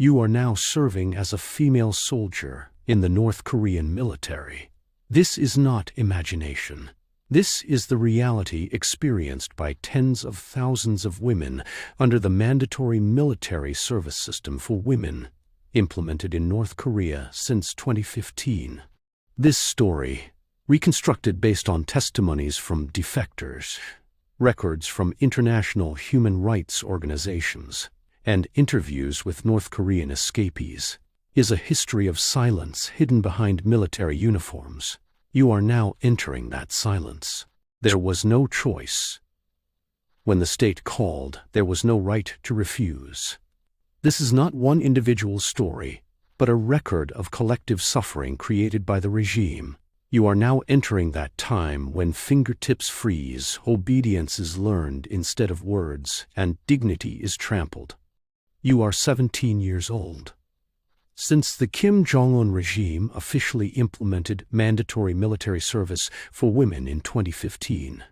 You are now serving as a female soldier in the North Korean military. This is not imagination. This is the reality experienced by tens of thousands of women under the mandatory military service system for women, implemented in North Korea since 2015. This story, reconstructed based on testimonies from defectors, records from international human rights organizations, and interviews with North Korean escapees, is a history of silence hidden behind military uniforms. You are now entering that silence. There was no choice. When the state called, there was no right to refuse. This is not one individual's story, but a record of collective suffering created by the regime. You are now entering that time when fingertips freeze, obedience is learned instead of words, and dignity is trampled. You are 17 years old. Since the Kim Jong-un regime officially implemented mandatory military service for women in 2015,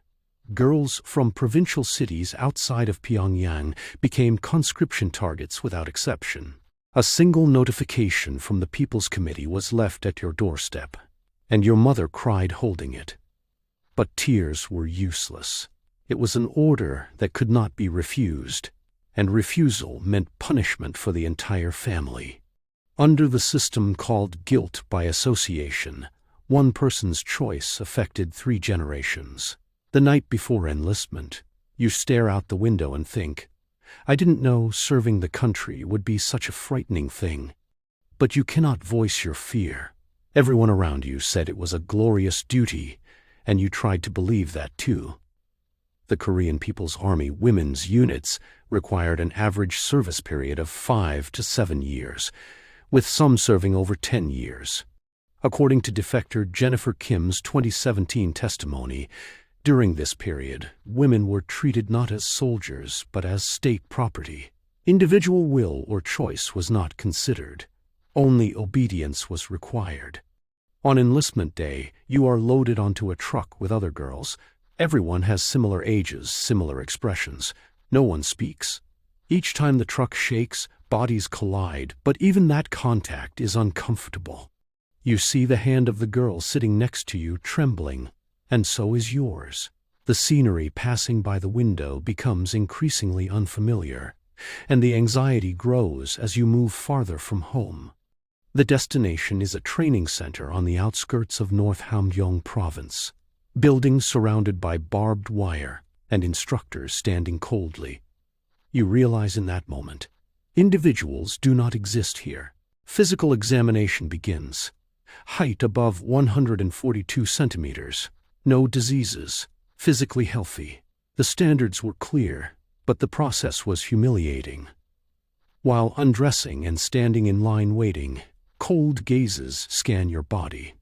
girls from provincial cities outside of Pyongyang became conscription targets without exception. A single notification from the People's Committee was left at your doorstep, and your mother cried holding it. But tears were useless. It was an order that could not be refused, and refusal meant punishment for the entire family. Under the system called guilt by association, one person's choice affected 3 generations. The night before enlistment, you stare out the window and think, I didn't know serving the country would be such a frightening thing. But you cannot voice your fear. Everyone around you said it was a glorious duty, and you tried to believe that too. The Korean People's Army women's units required an average service period of 5 to 7 years, with some serving over 10 years. According to defector Jennifer Kim's 2017 testimony, during this period, women were treated not as soldiers but as state property. Individual will or choice was not considered. Only obedience was required. On enlistment day, you are loaded onto a truck with other girls. Everyone has similar ages, similar expressions. No one speaks. Each time the truck shakes, bodies collide, but even that contact is uncomfortable. You see the hand of the girl sitting next to you trembling, and so is yours. The scenery passing by the window becomes increasingly unfamiliar, and the anxiety grows as you move farther from home. The destination is a training center on the outskirts of North Hamgyong province, buildings surrounded by barbed wire and instructors standing coldly. You realize in that moment, individuals do not exist here. Physical examination begins. Height above 142 centimeters. No diseases. Physically healthy. The standards were clear, but the process was humiliating. While undressing and standing in line waiting, cold gazes scan your body.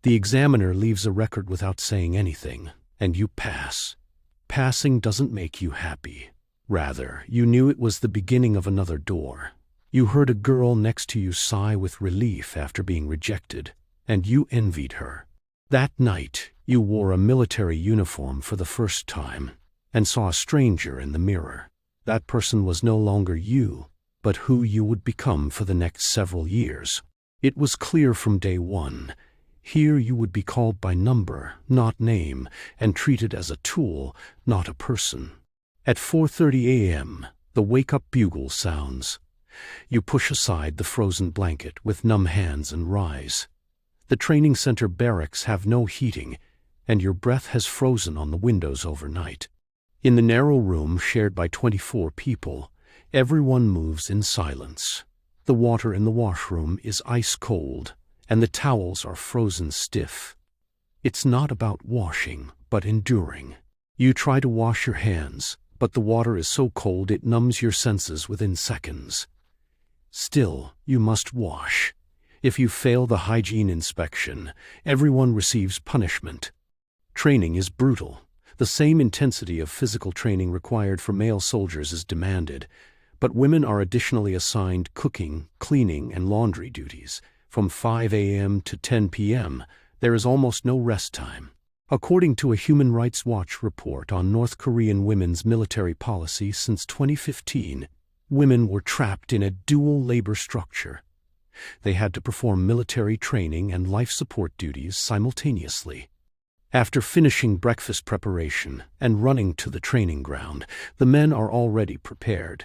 The examiner leaves a record without saying anything, and you pass. Passing doesn't make you happy. Rather, you knew it was the beginning of another door. You heard a girl next to you sigh with relief after being rejected, and you envied her. That night, you wore a military uniform for the first time, and saw a stranger in the mirror. That person was no longer you, but who you would become for the next several years. It was clear from day one. Here you would be called by number, not name, and treated as a tool, not a person. At 4:30 a.m., the wake-up bugle sounds. You push aside the frozen blanket with numb hands and rise. The training center barracks have no heating, and your breath has frozen on the windows overnight. In the narrow room shared by 24 people, everyone moves in silence. The water in the washroom is ice cold, and the towels are frozen stiff. It's not about washing, but enduring. You try to wash your hands, but the water is so cold it numbs your senses within seconds. Still, you must wash. If you fail the hygiene inspection, everyone receives punishment. Training is brutal. The same intensity of physical training required for male soldiers is demanded, but women are additionally assigned cooking, cleaning, and laundry duties. From 5 a.m. to 10 p.m., there is almost no rest time. According to a Human Rights Watch report on North Korean women's military policy since 2015, Women were trapped in a dual labor structure. They had to perform military training and life support duties simultaneously. After finishing breakfast preparation and running to the training ground, the men are already prepared.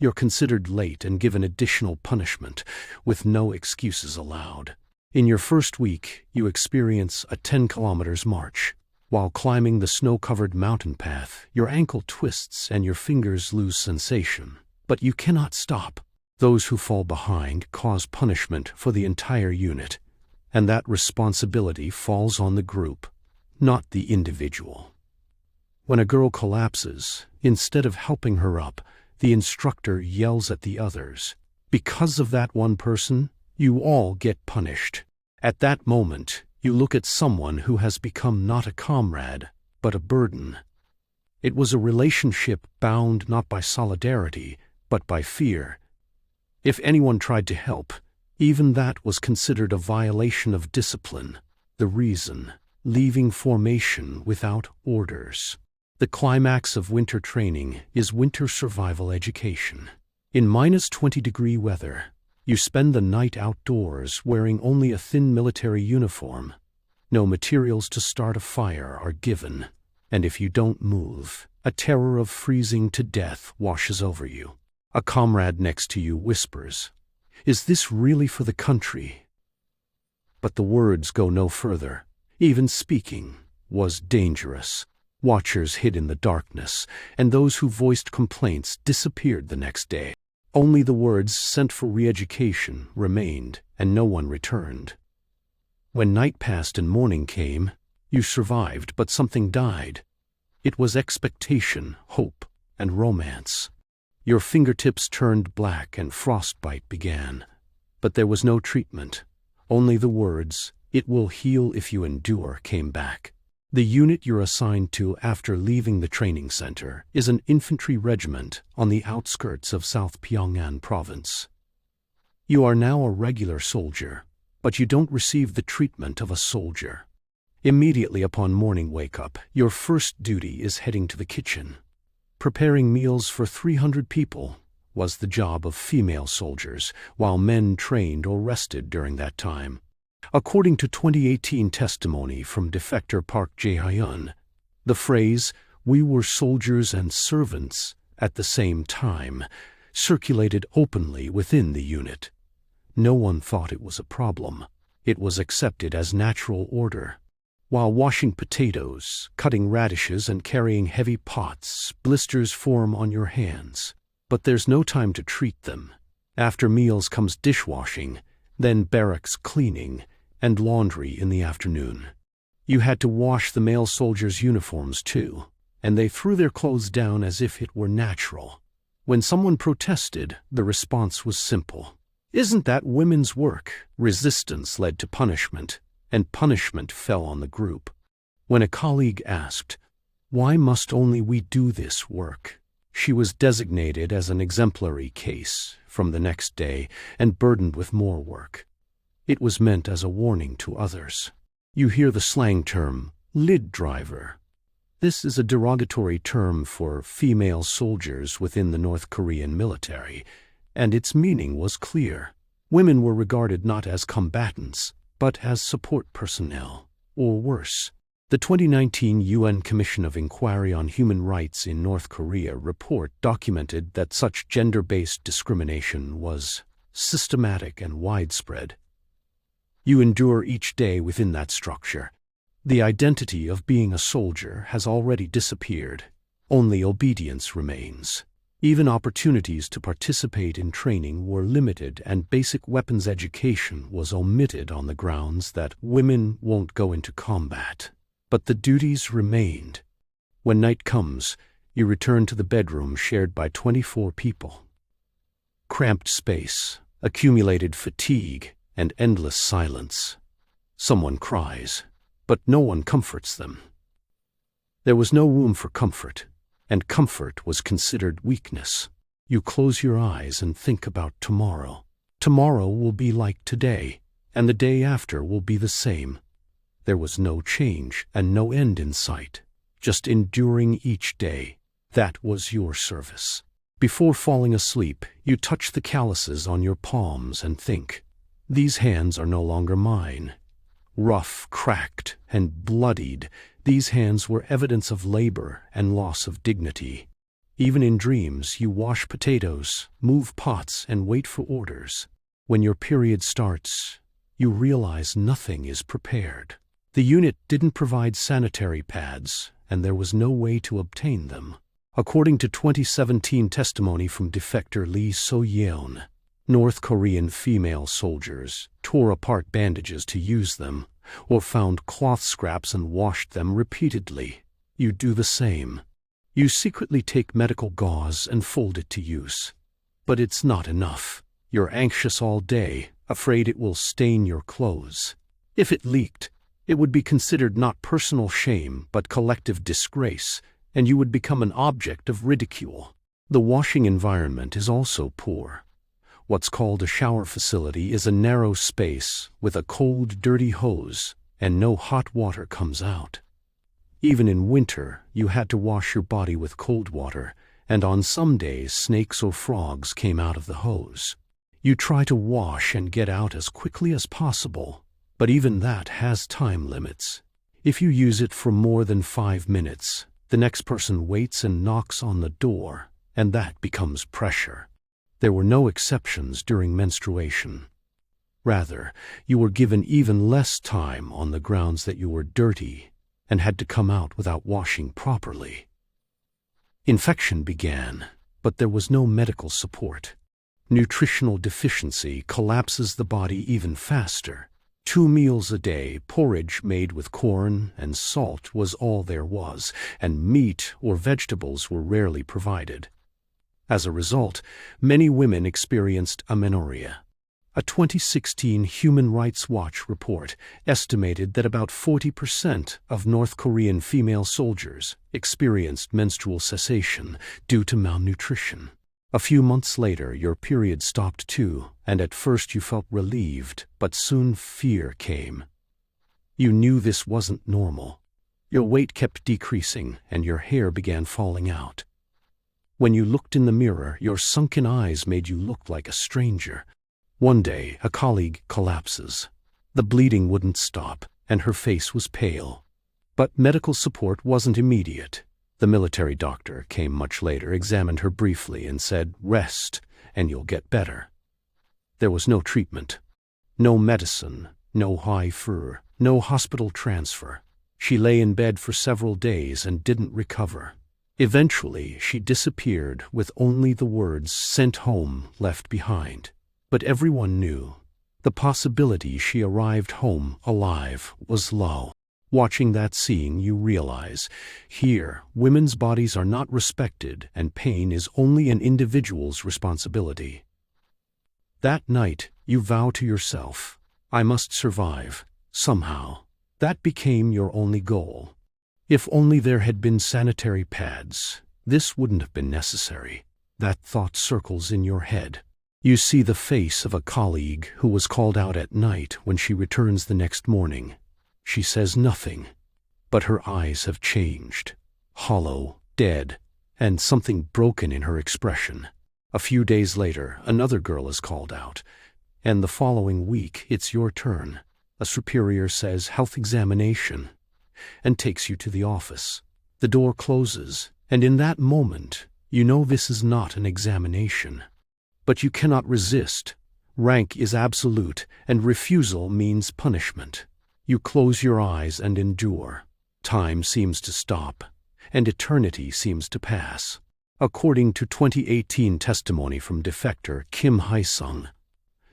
You're considered late and given additional punishment, with no excuses allowed. In your first week, you experience a 10 kilometers march. While climbing the snow-covered mountain path, your ankle twists and your fingers lose sensation. But you cannot stop. Those who fall behind cause punishment for the entire unit, and that responsibility falls on the group, not the individual. When a girl collapses, instead of helping her up, the instructor yells at the others. Because of that one person, you all get punished. At that moment, you look at someone who has become not a comrade, but a burden. It was a relationship bound not by solidarity, but by fear. If anyone tried to help, even that was considered a violation of discipline. The reason: leaving formation without orders. The climax of winter training is winter survival education. In -20-degree weather, you spend the night outdoors wearing only a thin military uniform. No materials to start a fire are given, and if you don't move, a terror of freezing to death washes over you. A comrade next to you whispers, "Is this really for the country?" But the words go no further. Even speaking was dangerous. Watchers hid in the darkness, and those who voiced complaints disappeared the next day. Only the words sent for re-education remained, and no one returned. When night passed and morning came, you survived, but something died. It was expectation, hope, and romance. Your fingertips turned black and frostbite began. But there was no treatment. Only the words, "It will heal if you endure," came back. The unit you're assigned to after leaving the training center is an infantry regiment on the outskirts of South Pyongan province. You are now a regular soldier, but you don't receive the treatment of a soldier. Immediately upon morning wake-up, your first duty is heading to the kitchen. Preparing meals for 300 people was the job of female soldiers, while men trained or rested during that time. According to 2018 testimony from defector Park Jae-hyun, the phrase, "we were soldiers and servants at the same time," circulated openly within the unit. No one thought it was a problem. It was accepted as natural order. While washing potatoes, cutting radishes, and carrying heavy pots, blisters form on your hands. But there's no time to treat them. After meals comes dishwashing, then barracks cleaning, and laundry in the afternoon. You had to wash the male soldiers' uniforms too, and they threw their clothes down as if it were natural. When someone protested, the response was simple. "Isn't that women's work?" Resistance led to punishment, and punishment fell on the group. When a colleague asked, "Why must only we do this work?" she was designated as an exemplary case from the next day and burdened with more work. It was meant as a warning to others. You hear the slang term, "lid driver." This is a derogatory term for female soldiers within the North Korean military, and its meaning was clear. Women were regarded not as combatants, but as support personnel, or worse. The 2019 UN Commission of Inquiry on Human Rights in North Korea report documented that such gender-based discrimination was systematic and widespread. You endure each day within that structure. The identity of being a soldier has already disappeared. Only obedience remains. Even opportunities to participate in training were limited, and basic weapons education was omitted on the grounds that women won't go into combat. But the duties remained. When night comes, you return to the bedroom shared by 24 people. Cramped space, accumulated fatigue, and endless silence. Someone cries, but no one comforts them. There was no room for comfort, and comfort was considered weakness. You close your eyes and think about tomorrow. Tomorrow will be like today, and the day after will be the same. There was no change and no end in sight, just enduring each day. That was your service. Before falling asleep, you touch the calluses on your palms and think, "These hands are no longer mine." Rough, cracked, and bloodied, these hands were evidence of labor and loss of dignity. Even in dreams, you wash potatoes, move pots, and wait for orders. When your period starts, you realize nothing is prepared. The unit didn't provide sanitary pads, and there was no way to obtain them. According to 2017 testimony from defector Lee So-yeon, North Korean female soldiers tore apart bandages to use them, or found cloth scraps and washed them repeatedly. You do the same. You secretly take medical gauze and fold it to use. But it's not enough. You're anxious all day, afraid it will stain your clothes. If it leaked, it would be considered not personal shame but collective disgrace, and you would become an object of ridicule. The washing environment is also poor. What's called a shower facility is a narrow space with a cold, dirty hose, and no hot water comes out. Even in winter, you had to wash your body with cold water, and on some days snakes or frogs came out of the hose. You try to wash and get out as quickly as possible, but even that has time limits. If you use it for more than 5 minutes, the next person waits and knocks on the door, and that becomes pressure. There were no exceptions during menstruation. Rather, you were given even less time on the grounds that you were dirty and had to come out without washing properly. Infection began, but there was no medical support. Nutritional deficiency collapses the body even faster. 2 meals a day, porridge made with corn and salt was all there was, and meat or vegetables were rarely provided. As a result, many women experienced amenorrhea. A 2016 Human Rights Watch report estimated that about 40% of North Korean female soldiers experienced menstrual cessation due to malnutrition. A few months later, your period stopped too, and at first you felt relieved, but soon fear came. You knew this wasn't normal. Your weight kept decreasing, and your hair began falling out. When you looked in the mirror, your sunken eyes made you look like a stranger. One day, a colleague collapses. The bleeding wouldn't stop, and her face was pale. But medical support wasn't immediate. The military doctor came much later, examined her briefly, and said, "Rest, and you'll get better." There was no treatment, no medicine, no high fur, no hospital transfer. She lay in bed for several days and didn't recover. Eventually, she disappeared with only the words "sent home" left behind. But everyone knew the possibility she arrived home alive was low. Watching that scene, you realize, here, women's bodies are not respected and pain is only an individual's responsibility. That night, you vow to yourself, "I must survive, somehow." That became your only goal. If only there had been sanitary pads, this wouldn't have been necessary. That thought circles in your head. You see the face of a colleague who was called out at night when she returns the next morning. She says nothing, but her eyes have changed, hollow, dead, and something broken in her expression. A few days later, another girl is called out, and the following week it's your turn. A superior says health examination and takes you to the office. The door closes, and in that moment, you know this is not an examination. But you cannot resist. Rank is absolute, and refusal means punishment. You close your eyes and endure. Time seems to stop, and eternity seems to pass. According to 2018 testimony from defector Kim Hye-sung,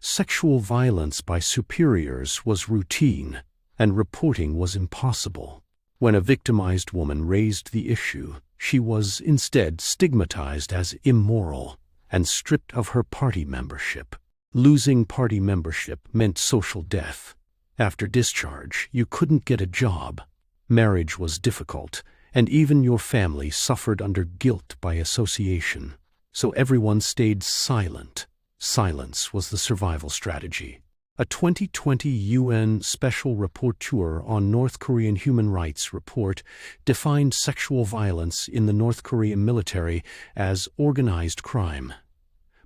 sexual violence by superiors was routine, and reporting was impossible. When a victimized woman raised the issue, she was instead stigmatized as immoral and stripped of her party membership. Losing party membership meant social death. After discharge, you couldn't get a job. Marriage was difficult, and even your family suffered under guilt by association. So everyone stayed silent. Silence was the survival strategy. A 2020 UN Special Rapporteur on North Korean Human Rights report defined sexual violence in the North Korean military as organized crime.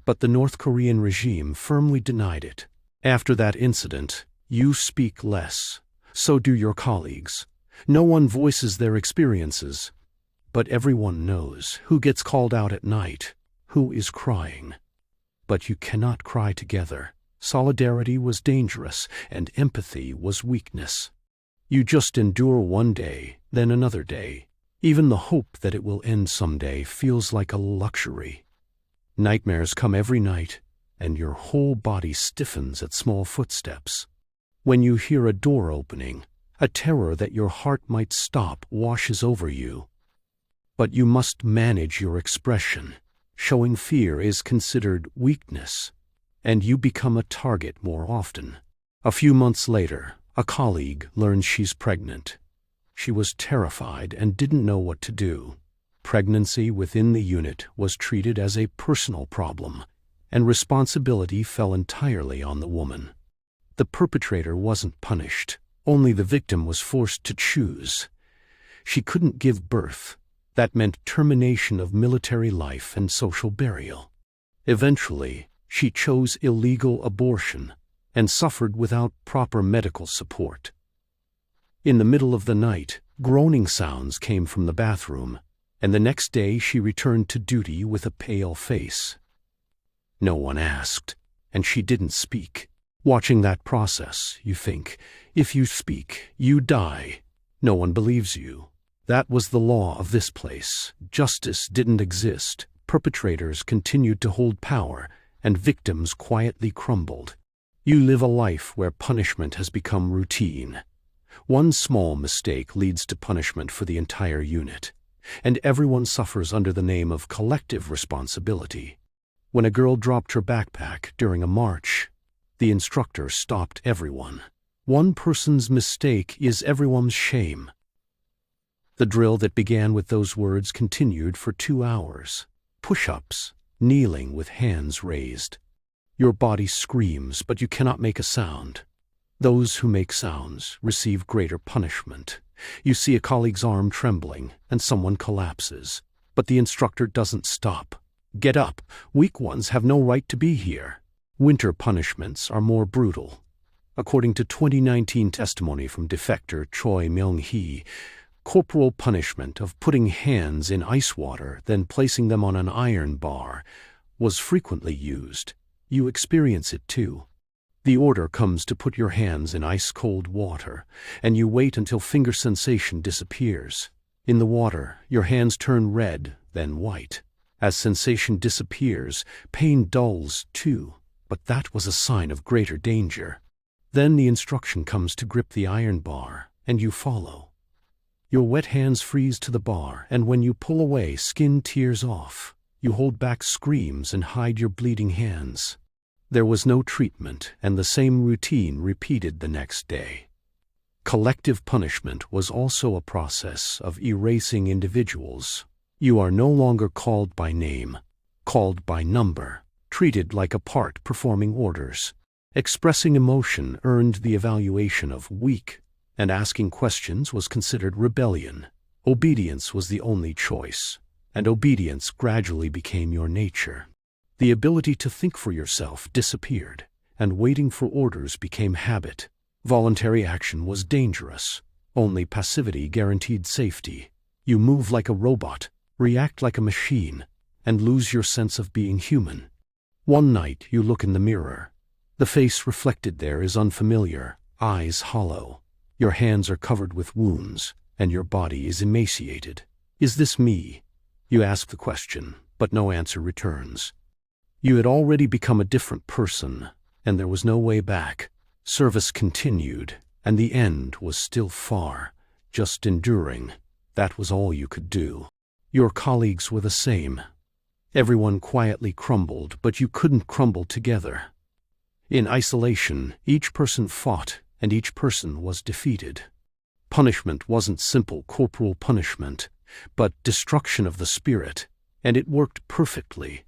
But the North Korean regime firmly denied it. After that incident, you speak less. So do your colleagues. No one voices their experiences. But everyone knows who gets called out at night, who is crying. But you cannot cry together. Solidarity was dangerous, and empathy was weakness. You just endure one day, then another day. Even the hope that it will end someday feels like a luxury. Nightmares come every night, and your whole body stiffens at small footsteps. When you hear a door opening, a terror that your heart might stop washes over you. But you must manage your expression. Showing fear is considered weakness, and you become a target more often. A few months later, a colleague learns she's pregnant. She was terrified and didn't know what to do. Pregnancy within the unit was treated as a personal problem, and responsibility fell entirely on the woman. The perpetrator wasn't punished. Only the victim was forced to choose. She couldn't give birth. That meant termination of military life and social burial. Eventually, she chose illegal abortion and suffered without proper medical support. In the middle of the night, groaning sounds came from the bathroom, and the next day she returned to duty with a pale face. No one asked, and she didn't speak. Watching that process, you think, if you speak, you die. No one believes you. That was the law of this place. Justice didn't exist. Perpetrators continued to hold power, and victims quietly crumbled. You live a life where punishment has become routine. One small mistake leads to punishment for the entire unit, and everyone suffers under the name of collective responsibility. When a girl dropped her backpack during a march, the instructor stopped everyone. One person's mistake is everyone's shame. The drill that began with those words continued for 2 hours. Push-ups, kneeling with hands raised. Your body screams, but you cannot make a sound. Those who make sounds receive greater punishment. You see a colleague's arm trembling, and someone collapses. But the instructor doesn't stop. Get up. Weak ones have no right to be here. Winter punishments are more brutal. According to 2019 testimony from defector Choi Myung-hee, corporal punishment of putting hands in ice water, then placing them on an iron bar, was frequently used. You experience it too. The order comes to put your hands in ice-cold water, and you wait until finger sensation disappears. In the water, your hands turn red, then white. As sensation disappears, pain dulls too, but that was a sign of greater danger. Then the instruction comes to grip the iron bar, and you follow. Your wet hands freeze to the bar, and when you pull away, skin tears off. You hold back screams and hide your bleeding hands. There was no treatment, and the same routine repeated the next day. Collective punishment was also a process of erasing individuals. You are no longer called by name, called by number, treated like a part performing orders. Expressing emotion earned the evaluation of weak, and asking questions was considered rebellion. Obedience was the only choice, and obedience gradually became your nature. The ability to think for yourself disappeared, and waiting for orders became habit. Voluntary action was dangerous. Only passivity guaranteed safety. You move like a robot, react like a machine, and lose your sense of being human. One night you look in the mirror. The face reflected there is unfamiliar, eyes hollow. Your hands are covered with wounds, and your body is emaciated. Is this me? You ask the question, but no answer returns. You had already become a different person, and there was no way back. Service continued, and the end was still far, just enduring. That was all you could do. Your colleagues were the same. Everyone quietly crumbled, but you couldn't crumble together. In isolation, each person fought, and each person was defeated. Punishment wasn't simple corporal punishment, but destruction of the spirit, and it worked perfectly.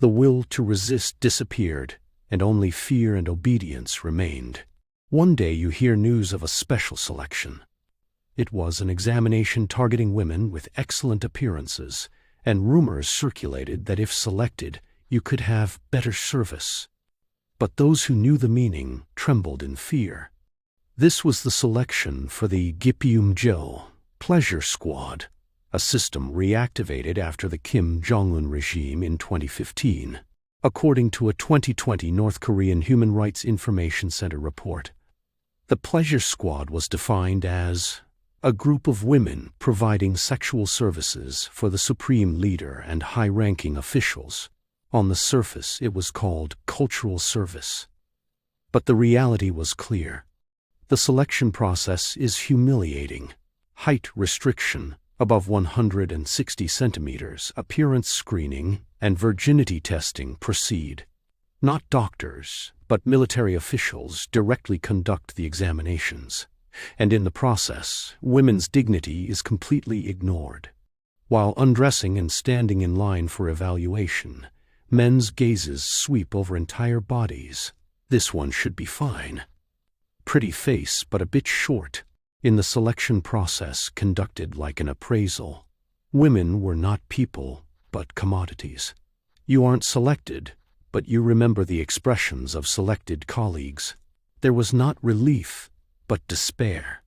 The will to resist disappeared, and only fear and obedience remained. One day you hear news of a special selection. It was an examination targeting women with excellent appearances, and rumors circulated that if selected, you could have better service. But those who knew the meaning trembled in fear. This was the selection for the Gipyeumjo Pleasure Squad, a system reactivated after the Kim Jong-un regime in 2015, according to a 2020 North Korean Human Rights Information Center report. The Pleasure Squad was defined as a group of women providing sexual services for the supreme leader and high-ranking officials. On the surface, it was called cultural service. But the reality was clear. The selection process is humiliating. Height restriction, above 160 centimeters, appearance screening, and virginity testing proceed. Not doctors, but military officials directly conduct the examinations. And in the process, women's dignity is completely ignored. While undressing and standing in line for evaluation, men's gazes sweep over entire bodies. This one should be fine. Pretty face, but a bit short. In the selection process conducted like an appraisal, women were not people, but commodities. You aren't selected, but you remember the expressions of selected colleagues. There was not relief, but despair.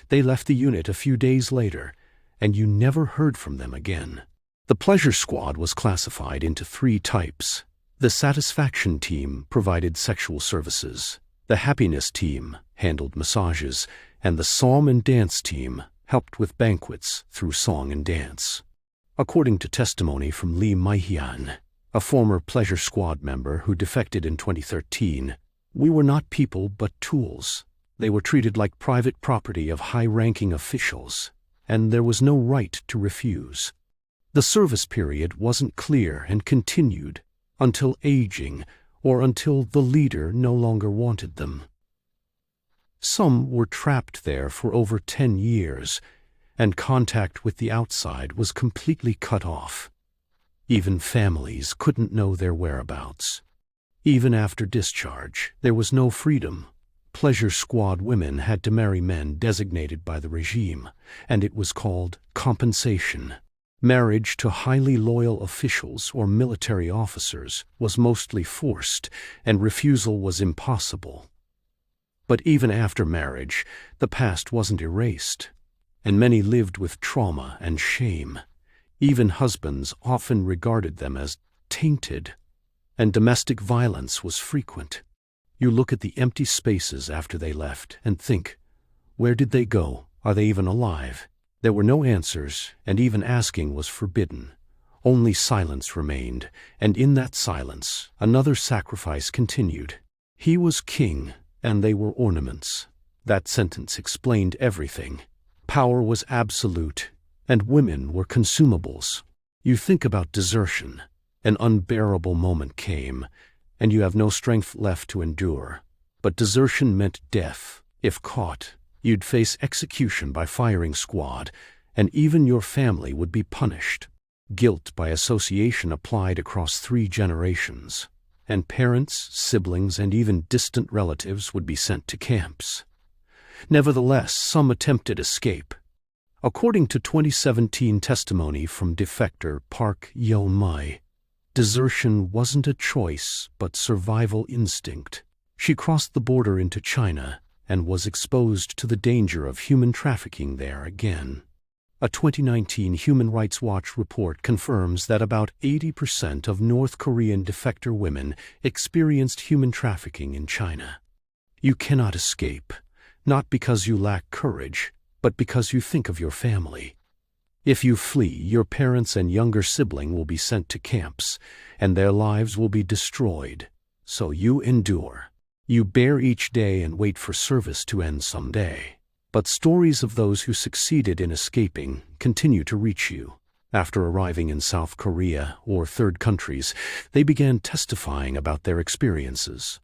They left the unit a few days later, and you never heard from them again. The Pleasure Squad was classified into 3 types. The Satisfaction Team provided sexual services. The Happiness Team handled massages, and the Psalm and Dance Team helped with banquets through song and dance. According to testimony from Lee Mai-hyun, a former Pleasure Squad member who defected in 2013, "We were not people but tools. They were treated like private property of high-ranking officials, and there was no right to refuse." The service period wasn't clear and continued until aging or until the leader no longer wanted them. Some were trapped there for over 10 years, and contact with the outside was completely cut off. Even families couldn't know their whereabouts. Even after discharge, there was no freedom. Pleasure Squad women had to marry men designated by the regime, and it was called compensation. Marriage to highly loyal officials or military officers was mostly forced, and refusal was impossible. But even after marriage, the past wasn't erased, and many lived with trauma and shame. Even husbands often regarded them as tainted, and domestic violence was frequent. You look at the empty spaces after they left and think, where did they go? Are they even alive? There were no answers, and even asking was forbidden. Only silence remained, and in that silence, another sacrifice continued. He was king, and they were ornaments. That sentence explained everything. Power was absolute, and women were consumables. You think about desertion. An unbearable moment came, and you have no strength left to endure. But desertion meant death. If caught, you'd face execution by firing squad, and even your family would be punished. Guilt by association applied across 3 generations, and parents, siblings, and even distant relatives would be sent to camps. Nevertheless, some attempted escape. According to 2017 testimony from defector Park Yeon-mai, desertion wasn't a choice but survival instinct. She crossed the border into China and was exposed to the danger of human trafficking there again. A 2019 Human Rights Watch report confirms that about 80% of North Korean defector women experienced human trafficking in China. You cannot escape, not because you lack courage, but because you think of your family. If you flee, your parents and younger sibling will be sent to camps, and their lives will be destroyed. So you endure. You bear each day and wait for service to end someday. But stories of those who succeeded in escaping continue to reach you. After arriving in South Korea or third countries, they began testifying about their experiences.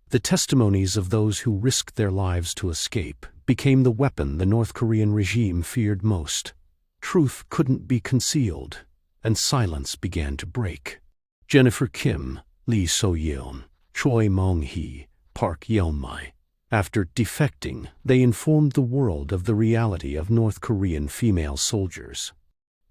The testimonies of those who risked their lives to escape became the weapon the North Korean regime feared most. Truth couldn't be concealed, and silence began to break. Jennifer Kim, Lee So-yeon, Choi Mong-hee, Park Yeon-mai. After defecting, they informed the world of the reality of North Korean female soldiers.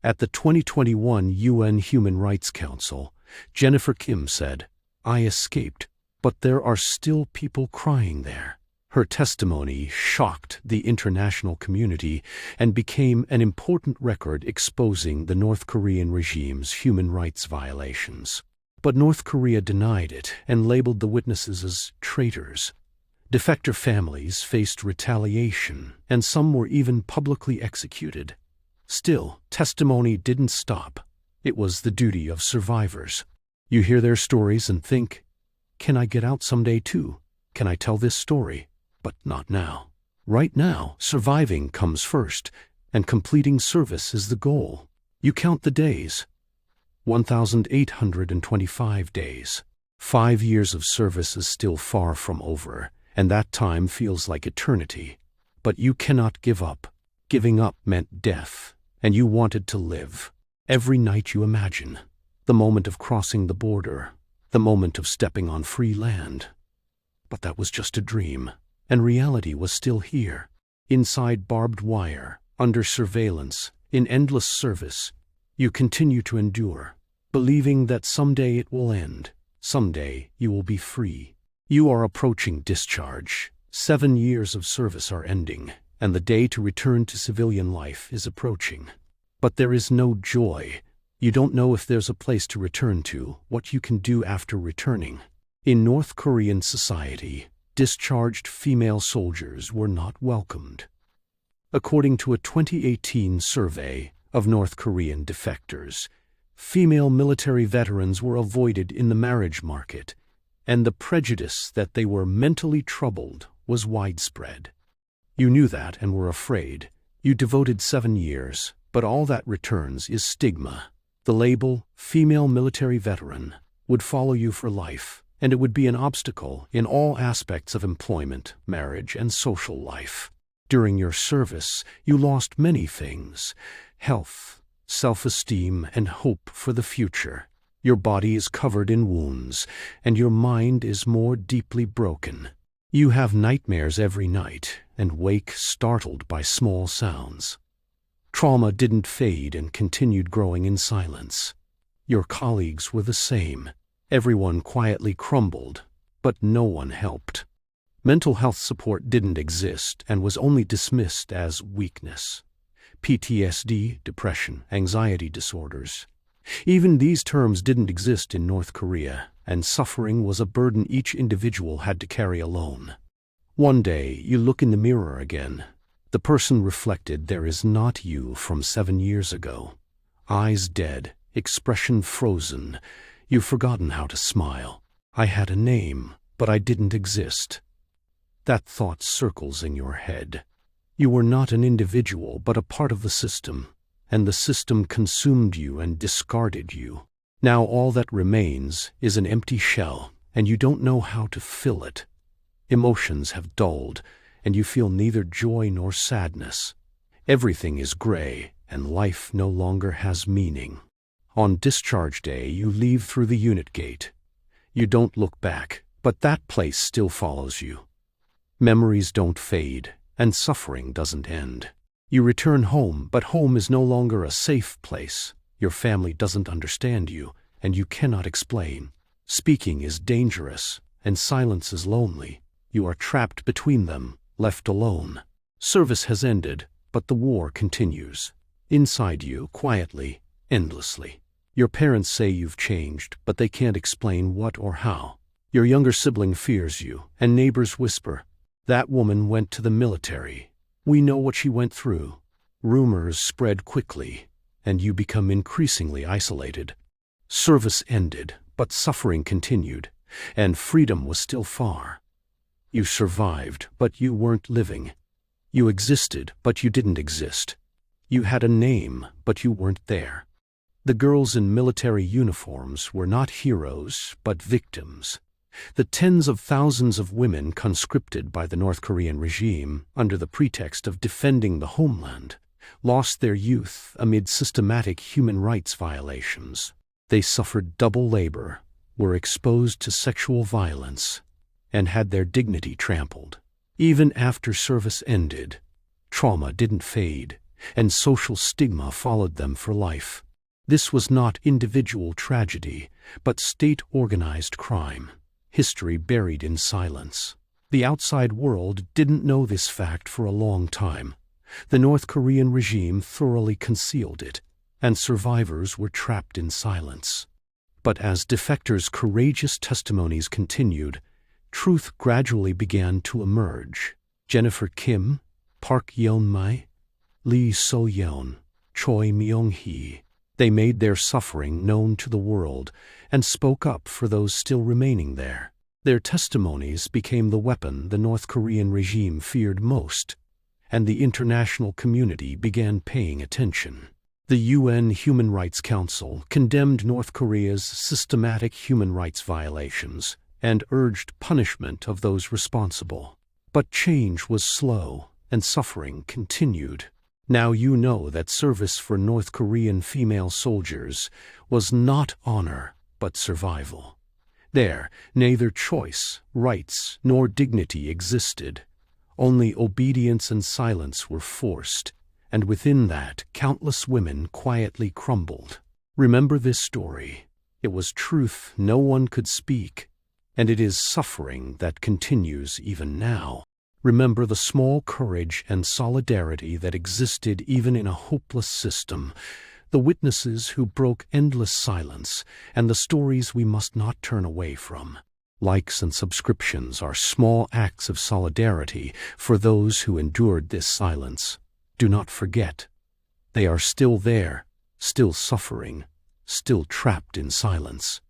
At the 2021 UN Human Rights Council, Jennifer Kim said, "I escaped, but there are still people crying there." Her testimony shocked the international community and became an important record exposing the North Korean regime's human rights violations. But North Korea denied it and labeled the witnesses as traitors. Defector families faced retaliation, and some were even publicly executed. Still, testimony didn't stop. It was the duty of survivors. You hear their stories and think, "Can I get out someday too? Can I tell this story?" But not now. Right now, surviving comes first, and completing service is the goal. You count the days. 1,825 days. 5 years of service is still far from over, and that time feels like eternity. But you cannot give up. Giving up meant death, and you wanted to live. Every night you imagine. The moment of crossing the border. The moment of stepping on free land. But that was just a dream, and reality was still here. Inside barbed wire, under surveillance, in endless service, you continue to endure, believing that someday it will end. Someday you will be free. You are approaching discharge. 7 years of service are ending, and the day to return to civilian life is approaching. But there is no joy. You don't know if there's a place to return to, what you can do after returning. In North Korean society, discharged female soldiers were not welcomed. According to a 2018 survey of North Korean defectors, female military veterans were avoided in the marriage market, and the prejudice that they were mentally troubled was widespread. You knew that and were afraid. You devoted 7 years, but all that returns is stigma. The label, female military veteran, would follow you for life, and it would be an obstacle in all aspects of employment, marriage, and social life. During your service, you lost many things: health, self-esteem, and hope for the future. Your body is covered in wounds, and your mind is more deeply broken. You have nightmares every night and wake startled by small sounds. Trauma didn't fade and continued growing in silence. Your colleagues were the same. Everyone quietly crumbled, but no one helped. Mental health support didn't exist and was only dismissed as weakness. PTSD, depression, anxiety disorders. Even these terms didn't exist in North Korea, and suffering was a burden each individual had to carry alone. One day, you look in the mirror again. The person reflected there is not you from 7 years ago. Eyes dead, expression frozen. You've forgotten how to smile. I had a name, but I didn't exist. That thought circles in your head. You were not an individual, but a part of the system, and the system consumed you and discarded you. Now all that remains is an empty shell, and you don't know how to fill it. Emotions have dulled, and you feel neither joy nor sadness. Everything is gray, and life no longer has meaning. On discharge day, you leave through the unit gate. You don't look back, but that place still follows you. Memories don't fade, and suffering doesn't end. You return home, but home is no longer a safe place. Your family doesn't understand you, and you cannot explain. Speaking is dangerous, and silence is lonely. You are trapped between them, left alone. Service has ended, but the war continues. Inside you, quietly, endlessly. Your parents say you've changed, but they can't explain what or how. Your younger sibling fears you, and neighbors whisper, "That woman went to the military. We know what she went through." Rumors spread quickly, and you become increasingly isolated. Service ended, but suffering continued, and freedom was still far. You survived, but you weren't living. You existed, but you didn't exist. You had a name, but you weren't there. The girls in military uniforms were not heroes, but victims. The tens of thousands of women conscripted by the North Korean regime under the pretext of defending the homeland lost their youth amid systematic human rights violations. They suffered double labor, were exposed to sexual violence and had their dignity trampled. Even after service ended, trauma didn't fade, and social stigma followed them for life. This was not individual tragedy, but state-organized crime, history buried in silence. The outside world didn't know this fact for a long time. The North Korean regime thoroughly concealed it, and survivors were trapped in silence. But as defectors' courageous testimonies continued, truth gradually began to emerge. Jennifer Kim, Park Yeon-mai, Lee So-yeon, Choi Myung-hee. They made their suffering known to the world and spoke up for those still remaining there. Their testimonies became the weapon the North Korean regime feared most, and the international community began paying attention. The UN Human Rights Council condemned North Korea's systematic human rights violations and urged punishment of those responsible. But change was slow, and suffering continued. Now you know that service for North Korean female soldiers was not honor, but survival. There, neither choice, rights, nor dignity existed. Only obedience and silence were forced, and within that, countless women quietly crumbled. Remember this story. It was truth no one could speak, and it is suffering that continues even now. Remember the small courage and solidarity that existed even in a hopeless system, the witnesses who broke endless silence, and the stories we must not turn away from. Likes and subscriptions are small acts of solidarity for those who endured this silence. Do not forget, they are still there, still suffering, still trapped in silence.